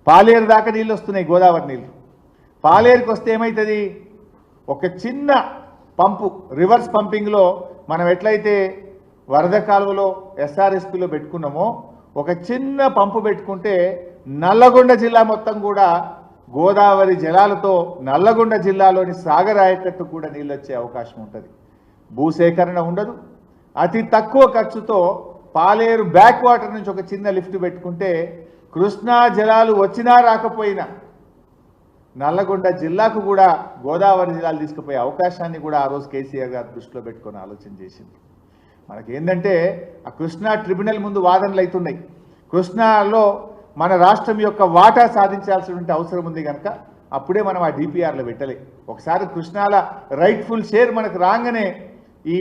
పాలేరు దాకా నీళ్ళు వస్తున్నాయి, గోదావరి నీళ్ళు. పాలేరుకి వస్తే ఏమవుతుంది, ఒక చిన్న పంపు రివర్స్ పంపింగ్లో మనం ఎట్లయితే వరద కాలువలో ఎస్ఆర్ఎస్పిలో పెట్టుకున్నామో ఒక చిన్న పంపు పెట్టుకుంటే నల్లగొండ జిల్లా మొత్తం కూడా గోదావరి జలాలతో నల్లగొండ జిల్లాలోని సాగర్ ఆయకట్టు కూడా నీళ్ళు వచ్చే అవకాశం ఉంటుంది. భూసేకరణ ఉండదు. అతి తక్కువ ఖర్చుతో పాలేరు బ్యాక్ వాటర్ నుంచి ఒక చిన్న లిఫ్ట్ పెట్టుకుంటే కృష్ణా జలాలు వచ్చినా రాకపోయినా నల్లగొండ జిల్లాకు కూడా గోదావరి జలాలు తీసుకుపోయే అవకాశాన్ని కూడా ఆ రోజు కేసీఆర్ గారు దృష్టిలో పెట్టుకొని ఆలోచన చేసింది. మనకేంటంటే ఆ కృష్ణా ట్రిబ్యునల్ ముందు వాదనలు అవుతున్నాయి. కృష్ణాలో మన రాష్ట్రం యొక్క వాటా సాధించాల్సినటువంటి అవసరం ఉంది కనుక అప్పుడే మనం ఆ డిపిఆర్లో పెట్టలే. ఒకసారి కృష్ణాల రైట్ఫుల్ షేర్ మనకు రాగానే ఈ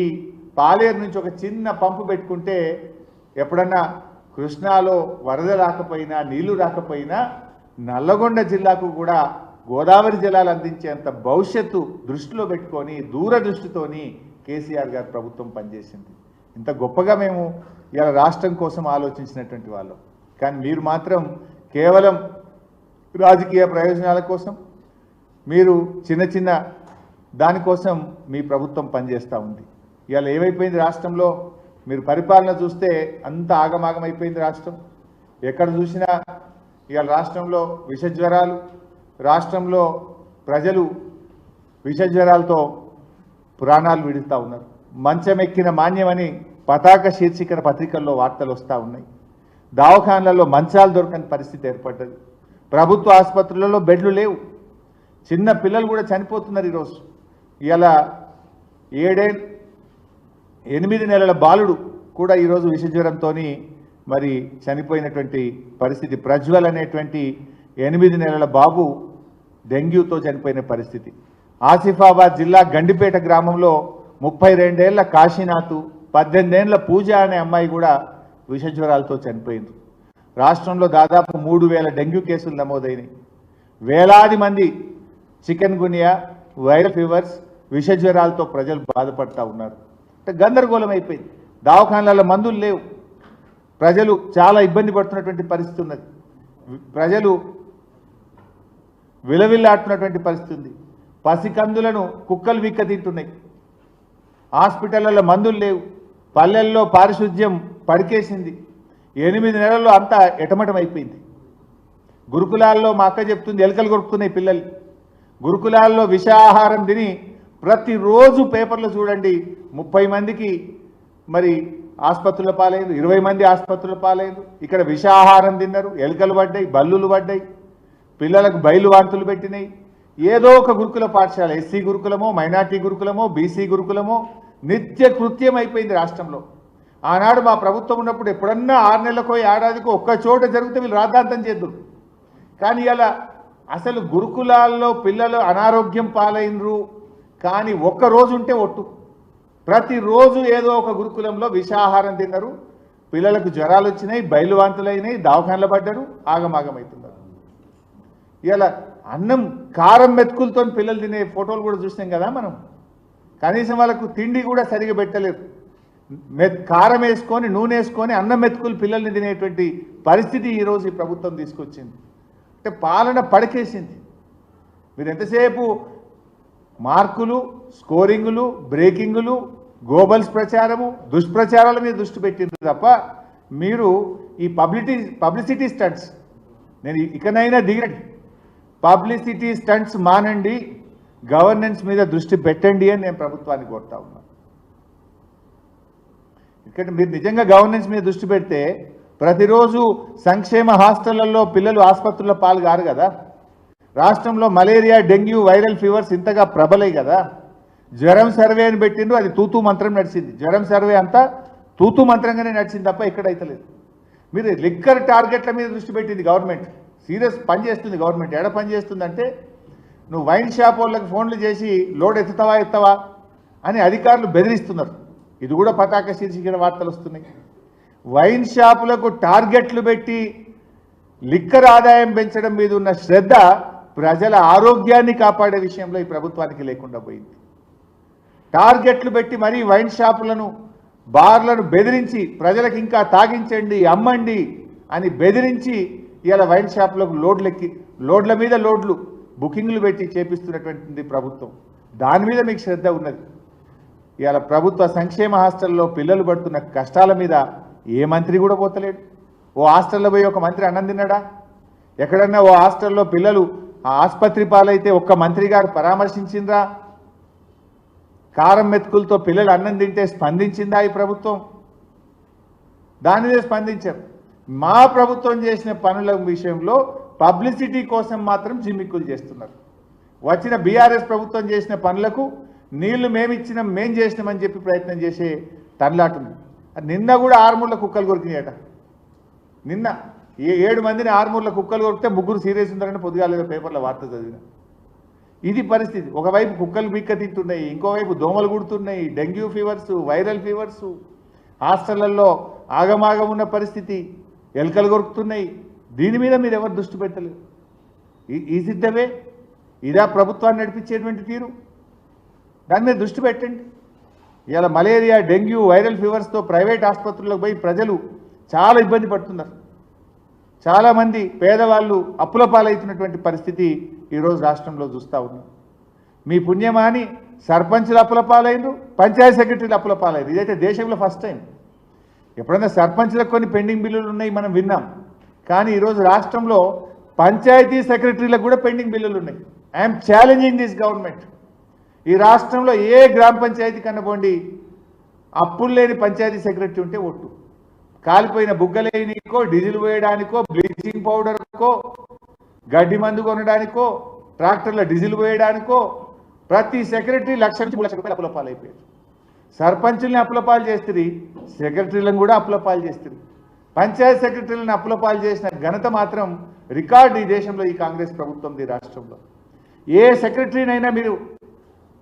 పాలేరు నుంచి ఒక చిన్న పంపు పెట్టుకుంటే ఎప్పుడన్నా కృష్ణాలో వరద రాకపోయినా నీళ్లు రాకపోయినా నల్లగొండ జిల్లాకు కూడా గోదావరి జలాలు అందించేంత భవిష్యత్తు దృష్టిలో పెట్టుకొని దూరదృష్టితోని కేసీఆర్ గారి ప్రభుత్వం పనిచేసింది. ఇంత గొప్పగా మేము ఇలా రాష్ట్రం కోసం ఆలోచించినటువంటి వాళ్ళం. కానీ మీరు మాత్రం కేవలం రాజకీయ ప్రయోజనాల కోసం, మీరు చిన్న చిన్న దానికోసం మీ ప్రభుత్వం పనిచేస్తూ ఉంది. ఇవాళ ఏమైపోయింది రాష్ట్రంలో, మీరు పరిపాలన చూస్తే అంత ఆగమాగమైపోయింది రాష్ట్రం. ఎక్కడ చూసినా ఇవాళ రాష్ట్రంలో విషజ్వరాలు, రాష్ట్రంలో ప్రజలు విషజ్వరాలతో ప్రాణాలు విడుస్తూ ఉన్నారు. మంచం ఎక్కిన మాన్యమని పతాక శీర్షికన పత్రికల్లో వార్తలు వస్తూ ఉన్నాయి. దవాఖాన్లలో మంచాలు దొరకని పరిస్థితి ఏర్పడ్డది. ప్రభుత్వ ఆసుపత్రులలో బెడ్లు లేవు. చిన్న పిల్లలు కూడా చనిపోతున్నారు. ఈరోజు ఇలా 8 నెలల బాలుడు కూడా ఈరోజు విషజ్వరంతో మరి చనిపోయినటువంటి పరిస్థితి. ప్రజ్వల్ అనేటువంటి 8 నెలల బాబు డెంగ్యూతో చనిపోయిన పరిస్థితి. ఆసిఫాబాద్ జిల్లా గండిపేట గ్రామంలో 32 ఏళ్ల కాశీనాథ్, 18 ఏళ్ల పూజ అనే అమ్మాయి కూడా విషజ్వరాలతో చనిపోయింది. రాష్ట్రంలో దాదాపు 3000 డెంగ్యూ కేసులు నమోదైనవి. వేలాది మంది చికెన్ గునియా, వైరల్ ఫీవర్స్, విషజ్వరాలతో ప్రజలు బాధపడుతూ ఉన్నారు. అంటే గందరగోళం అయిపోయింది. దవాఖానాలలో మందులు లేవు. ప్రజలు చాలా ఇబ్బంది పడుతున్నటువంటి పరిస్థితి ఉన్నది. ప్రజలు విలవిల్లాడుతున్నటువంటి పరిస్థితి ఉంది. పసికందులను కుక్కలు విక్క తింటున్నాయి. హాస్పిటళ్లలో మందులు లేవు. పల్లెల్లో పారిశుద్ధ్యం పడికేసింది. 8 నెలల్లో అంతా ఎటమటం అయిపోయింది. గురుకులాల్లో మా అక్క చెప్తుంది ఎలుకలు కొరుకుతున్నాయి పిల్లలు. గురుకులాల్లో విషాహారం తిని ప్రతిరోజు పేపర్లో చూడండి 30 మందికి మరి ఆసుపత్రుల పాలైంది, 20 మంది ఆసుపత్రుల పాలైంది. ఇక్కడ విషాహారం తిన్నారు, ఎలుకలు పడ్డాయి, బల్లులు పడ్డాయి, పిల్లలకు బయలు వాంతులు పెట్టినాయి. ఏదో ఒక గురుకుల పాఠశాల, ఎస్సీ గురుకులమో, మైనార్టీ గురుకులమో, బీసీ గురుకులమో నిత్య కృత్యం అయిపోయింది రాష్ట్రంలో. ఆనాడు మా ప్రభుత్వం ఉన్నప్పుడు ఎప్పుడన్నా 6 నెలలకో ఏడాదికో ఒక్క చోట జరిగితే వీళ్ళు రాద్ధాంతం చేద్దురు. కానీ ఇలా అసలు గురుకులాల్లో పిల్లలు అనారోగ్యం పాలైనరు కానీ ఒక్క రోజు ఉంటే ఒట్టు. ప్రతిరోజు ఏదో ఒక గురుకులంలో విషాహారం తిన్నారు, పిల్లలకు జ్వరాలు వచ్చినాయి, బయలువాంతులైనాయి, దవాఖానలు పడ్డారు, ఆగమాగమవుతున్నారు. ఇలా అన్నం కారం మెతుకులతో పిల్లలు తినే ఫోటోలు కూడా చూసాం కదా మనం. కనీసం వాళ్ళకు తిండి కూడా సరిగా పెట్టలేదు. కారం వేసుకొని నూనె వేసుకొని అన్నం మెతుకులు పిల్లల్ని తినేటువంటి పరిస్థితి ఈరోజు ఈ ప్రభుత్వం తీసుకొచ్చింది. అంటే పాలన పడకేసింది. మీరు ఎంతసేపు మార్కులు, స్కోరింగులు, బ్రేకింగులు, గోబల్స్ ప్రచారము, దుష్ప్రచారాల మీద దృష్టి పెట్టింది తప్ప మీరు ఈ పబ్లిసిటీ స్టంట్స్, నేను ఇకనైనా దిగండి, పబ్లిసిటీ స్టంట్స్ మానండి, గవర్నెన్స్ మీద దృష్టి పెట్టండి అని నేను ప్రభుత్వాన్ని కోరుతా ఉన్నాను. ఇక్కడ మీరు నిజంగా గవర్నెన్స్ మీద దృష్టి పెడితే ప్రతిరోజు సంక్షేమ హాస్టళ్లలో పిల్లలు ఆసుపత్రుల పాలు కారు కదా. రాష్ట్రంలో మలేరియా, డెంగ్యూ, వైరల్ ఫీవర్స్ ఇంతగా ప్రబలై కదా. జ్వరం సర్వే అని పెట్టిండ్రు, అది తూతూ మంత్రం నడిచింది. జ్వరం సర్వే అంతా తూతూ మంత్రంగానే నడిచింది తప్ప ఎక్కడైతలేదు. మీరు లిక్కర్ టార్గెట్ల మీద దృష్టి పెట్టింది గవర్నమెంట్. సీరియస్ పని చేస్తుంది గవర్నమెంట్. ఎక్కడ పని చేస్తుందంటే నువ్వు వైన్ షాప్ వాళ్ళకి ఫోన్లు చేసి లోడ్ ఎత్తుతావా అని అధికారులు బెదిరిస్తున్నారు. ఇది కూడా పతాక శీర్షికన వార్తలు వస్తున్నాయి. వైన్ షాపులకు టార్గెట్లు పెట్టి లిక్కర్ ఆదాయం పెంచడం మీద ఉన్న శ్రద్ధ ప్రజల ఆరోగ్యాన్ని కాపాడే విషయంలో ఈ ప్రభుత్వానికి లేకుండా పోయింది. టార్గెట్లు పెట్టి మరీ వైన్ షాపులను, బార్లను బెదిరించి ప్రజలకు ఇంకా తాగించండి, అమ్మండి అని బెదిరించి ఇలా వైన్ షాపులకు లోడ్ల మీద లోడ్లు బుకింగ్లు పెట్టి చేపిస్తున్నటువంటి ప్రభుత్వం. దాని మీద మీకు శ్రద్ధ ఉన్నది. ఇవాళ ప్రభుత్వ సంక్షేమ హాస్టల్లో పిల్లలు పడుతున్న కష్టాల మీద ఏ మంత్రి కూడా పోతలేడు. ఓ హాస్టల్లో పోయి ఒక మంత్రి అన్నం తిన్నాడా? ఎక్కడన్నా ఓ హాస్టల్లో పిల్లలు ఆసుపత్రి పాలైతే ఒక్క మంత్రి గారు పరామర్శించిందా? కారం మెతుకులతో పిల్లలు అన్నం తింటే స్పందించిందా ఈ ప్రభుత్వం? దాని మీద స్పందించారు. మా ప్రభుత్వం చేసిన పనుల విషయంలో పబ్లిసిటీ కోసం మాత్రం జిమ్మిక్కులు చేస్తున్నారు. వచ్చిన బీఆర్ఎస్ ప్రభుత్వం చేసిన పనులకు నీళ్లు మేమిచ్చినాం, మేం చేసినామని చెప్పి ప్రయత్నం చేసే తన్లాటుంది. నిన్న కూడా ఆర్మూర్ల కుక్కలు కొరికినాయట. నిన్న 7 మందిని ఆర్మూర్ల కుక్కలు కొరికితే 3 సీరియస్ ఉన్నారని పొద్దుగాల పేపర్లో వార్త చదివిన. ఇది పరిస్థితి. ఒకవైపు కుక్కలు బిక్క తింటున్నాయి, ఇంకోవైపు దోమలు కుడుతున్నాయి, డెంగ్యూ ఫీవర్స్, వైరల్ ఫీవర్స్, హాస్టళ్లలో ఆగమాగం ఉన్న పరిస్థితి, ఎలుకలు కొరుకుతున్నాయి. దీని మీద మీరు ఎవరు దృష్టి పెట్టలేదు. Is it the way? ఇదా ప్రభుత్వాన్ని నడిపించేటువంటి తీరు? దాని మీద దృష్టి పెట్టండి. ఇలా మలేరియా, డెంగ్యూ, వైరల్ ఫీవర్స్తో ప్రైవేట్ ఆసుపత్రులకు పోయి ప్రజలు చాలా ఇబ్బంది పడుతున్నారు. చాలామంది పేదవాళ్ళు అప్పుల పాలవుతున్నటువంటి పరిస్థితి ఈరోజు రాష్ట్రంలో చూస్తూ ఉన్నాం. మీ పుణ్యమాని సర్పంచులు అప్పుల పాలైనరు, పంచాయతీ సెక్రటరీలు అప్పుల పాలైనరు. ఇదైతే దేశంలో ఫస్ట్ టైం. ఎప్పుడైనా సర్పంచులకు కొన్ని పెండింగ్ బిల్లులు ఉన్నాయి, మనం విన్నాం. కానీ ఈరోజు రాష్ట్రంలో పంచాయతీ సెక్రటరీలకు కూడా పెండింగ్ బిల్లులు ఉన్నాయి. I'm challenging this government. ఈ రాష్ట్రంలో ఏ గ్రామ పంచాయతీ కనబోండి అప్పులు లేని పంచాయతీ సెక్రటరీ ఉంటే ఒట్టు. కాలిపోయిన బుగ్గలేనికో, డీజిల్ పోయడానికో, బ్లీచింగ్ పౌడర్కో, గడ్డి మందు కొనడానికో, ట్రాక్టర్ల డీజిల్ పోయడానికో ప్రతి సెక్రటరీ 1,00,000 నుంచి 3,00,000 రూపాయలు అప్పుల పాలైపోయారు. సర్పంచుల్ని అప్పుల పాలు చేస్తుంది, సెక్రటరీలను కూడా అప్పుల పాలు చేస్తుంది. పంచాయతీ సెక్రటరీలను అప్పుల పాలు చేసిన ఘనత మాత్రం రికార్డు ఈ దేశంలో, ఈ కాంగ్రెస్ ప్రభుత్వంది రాష్ట్రంలో. ఏ సెక్రటరీనైనా మీరు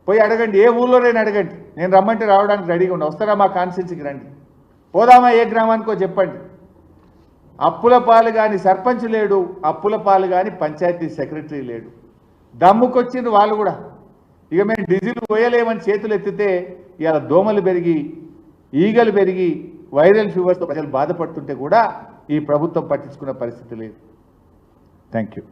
పోయి అడగండి, ఏ ఊళ్ళోనైనా అడగండి, నేను రమ్మంటే రావడానికి రెడీగా ఉండి వస్తారా మా కాన్స్టిట్యున్సీకి రండి, పోదామా ఏ గ్రామానికో చెప్పండి. అప్పుల పాలు కానీ సర్పంచ్ లేడు, అప్పుల పాలు కానీ పంచాయతీ సెక్రటరీ లేడు. దమ్ముకొచ్చింది వాళ్ళు కూడా. ఇక మేము డీజిల్ పోయలేమని చేతులు ఎత్తితే ఇవాళ దోమలు పెరిగి, ఈగలు పెరిగి, వైరల్ ఫీవర్స్తో ప్రజలు బాధపడుతుంటే కూడా ఈ ప్రభుత్వం పట్టించుకున్న పరిస్థితి లేదు. Thank you.